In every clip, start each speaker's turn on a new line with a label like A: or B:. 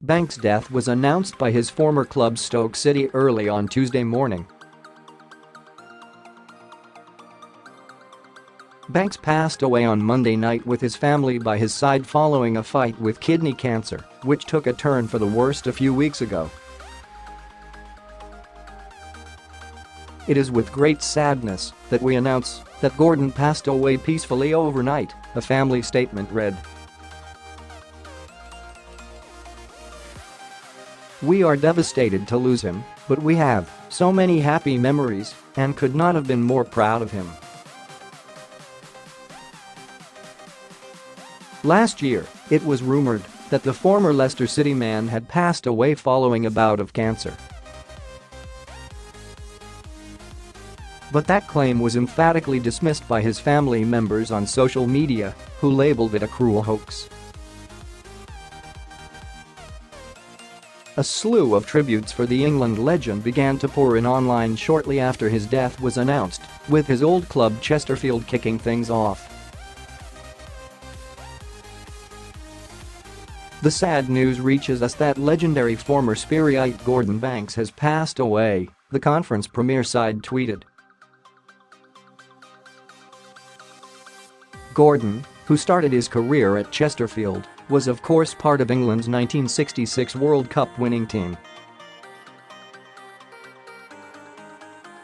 A: Banks' death was announced by his former club Stoke City early on Tuesday morning. Banks passed away on Monday night with his family by his side following a fight with kidney cancer, which took a turn for the worst a few weeks ago. "It is with great sadness that we announce that Gordon passed away peacefully overnight," a family statement read. "We are devastated to lose him, but we have so many happy memories and could not have been more proud of him." Last year, it was rumored that the former Leicester City man had passed away following a bout of cancer. But that claim was emphatically dismissed by his family members on social media, who labeled it a cruel hoax. A slew of tributes for the England legend began to pour in online shortly after his death was announced, with his old club Chesterfield kicking things off. "The sad news reaches us that legendary former Spirit Gordon Banks has passed away," the conference premier side tweeted. Gordon, who started his career at Chesterfield, was of course part of England's 1966 World Cup winning team.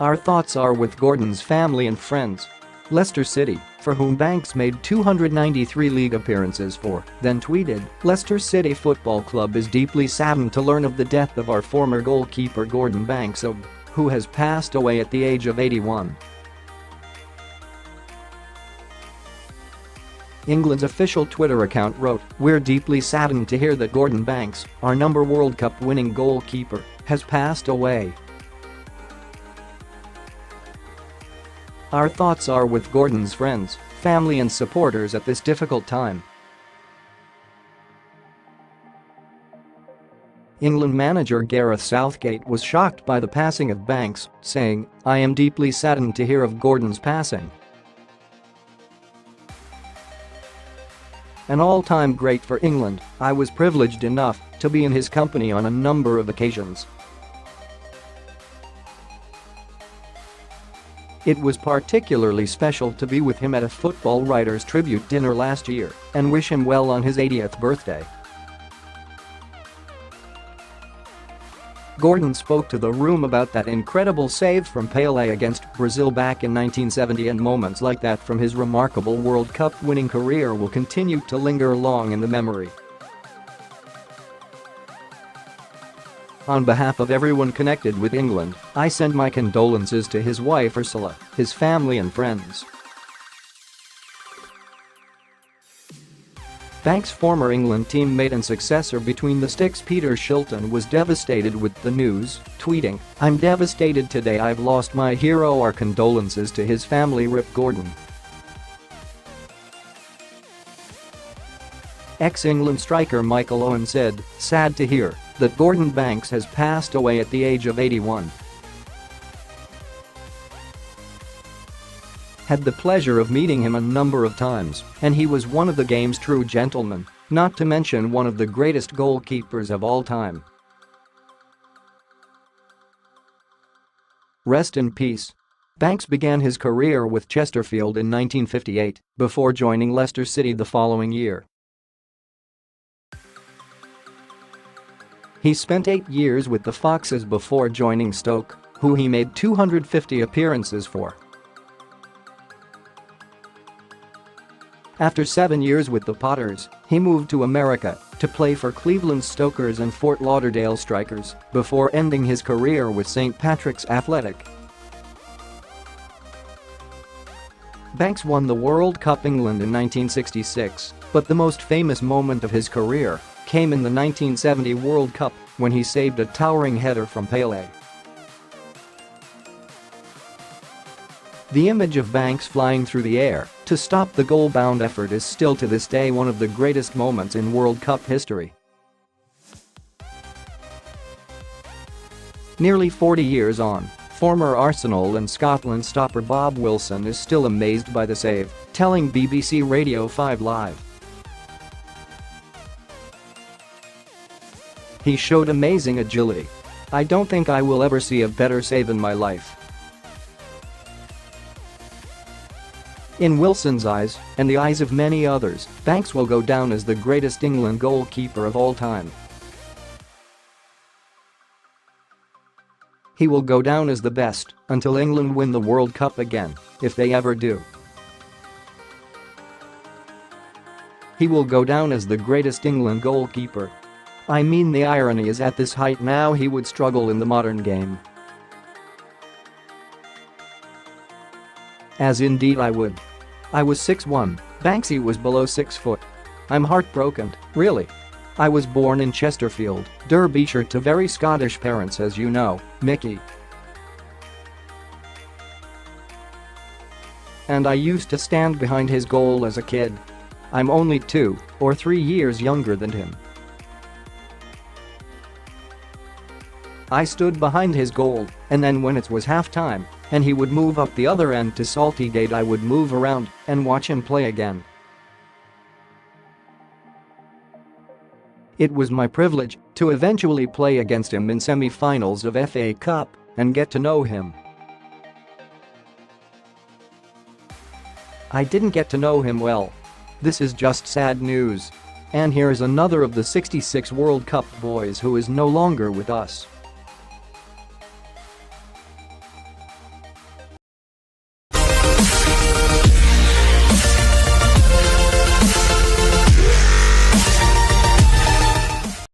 A: "Our thoughts are with Gordon's family and friends. Leicester City, for whom Banks made 293 league appearances for," then tweeted, "Leicester City Football Club is deeply saddened to learn of the death of our former goalkeeper Gordon Banks, who has passed away at the age of 81. England's official Twitter account wrote, "We're deeply saddened to hear that Gordon Banks, our number World Cup winning goalkeeper, has passed away. Our thoughts are with Gordon's friends, family and supporters at this difficult time." England manager Gareth Southgate was shocked by the passing of Banks, saying, "I am deeply saddened to hear of Gordon's passing. An all-time great for England, I was privileged enough to be in his company on a number of occasions. It was particularly special to be with him at a Football Writers' Tribute dinner last year and wish him well on his 80th birthday." Gordon spoke to the room about that incredible save from Pelé against Brazil back in 1970, and moments like that from his remarkable World Cup winning career will continue to linger long in the memory. "On behalf of everyone connected with England, I send my condolences to his wife Ursula, his family and friends." Banks' former England teammate and successor between the sticks Peter Shilton was devastated with the news, tweeting, "I'm devastated today, I've lost my hero, our condolences to his family, Rip Gordon." Ex-England striker Michael Owen said, "Sad to hear that Gordon Banks has passed away at the age of 81. Had the pleasure of meeting him a number of times, and he was one of the game's true gentlemen, not to mention one of the greatest goalkeepers of all time. Rest in peace." Banks began his career with Chesterfield in 1958 before joining Leicester City the following year. He spent 8 years with the Foxes before joining Stoke, who he made 250 appearances for. After 7 years with the Potters, he moved to America to play for Cleveland Stokers and Fort Lauderdale Strikers before ending his career with St. Patrick's Athletic. Banks won the World Cup England in 1966, but the most famous moment of his career came in the 1970 World Cup when he saved a towering header from Pelé. The image of Banks flying through the air to stop the goal-bound effort is still to this day one of the greatest moments in World Cup history. Nearly 40 years on, former Arsenal and Scotland stopper Bob Wilson is still amazed by the save, telling BBC Radio 5 Live. He showed amazing agility. I don't think I will ever see a better save in my life. In Wilson's eyes, and the eyes of many others, Banks will go down as the greatest England goalkeeper of all time. He will go down as the best until England win the World Cup again, if they ever do. He will go down as the greatest England goalkeeper. I mean, the irony is, at this height now he would struggle in the modern game. As indeed I would. I was 6'1", Banksy was below 6 foot. I'm heartbroken, really. I was born in Chesterfield, Derbyshire, to very Scottish parents, as you know, Mickey. And I used to stand behind his goal as a kid. I'm only 2 or 3 years younger than him. I stood behind his goal, and then when it was half-time and he would move up the other end to Saltygate, I would move around and watch him play again. It was my privilege to eventually play against him in semi-finals of FA Cup and get to know him. I didn't get to know him well. This is just sad news. And here's another of the '66 World Cup boys who is no longer with us.